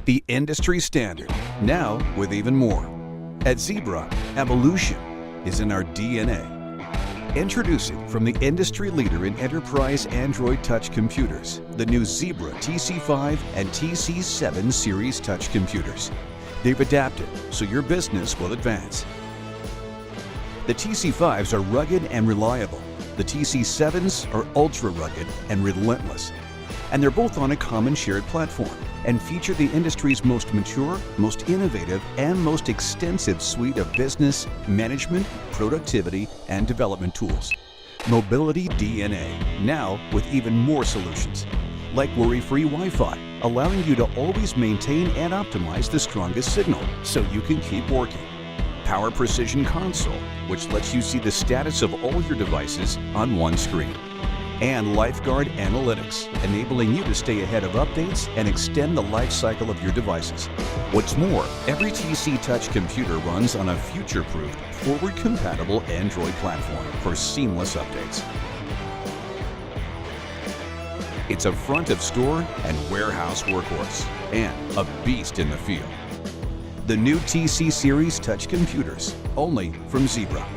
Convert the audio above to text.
The industry standard, now with even more. At Zebra, evolution is in our DNA. Introducing from the industry leader in enterprise Android touch computers, the new Zebra TC5 and TC7 series touch computers. They've adapted so your business will advance. The TC5s are rugged and reliable. The TC7s are ultra-rugged and relentless. And they're both on a common shared platform and feature the industry's most mature, most innovative, and most extensive suite of business, management, productivity, and development tools. Mobility DNA, now with even more solutions, like worry-free Wi-Fi, allowing you to always maintain and optimize the strongest signal so you can keep working. Power Precision Console, which lets you see the status of all your devices on one screen. And Lifeguard Analytics, enabling you to stay ahead of updates and extend the life cycle of your devices. What's more, every TC Touch computer runs on a future-proofed, forward-compatible Android platform for seamless updates. It's a front-of-store and warehouse workhorse, and a beast in the field. The new TC series touch computers, only from Zebra.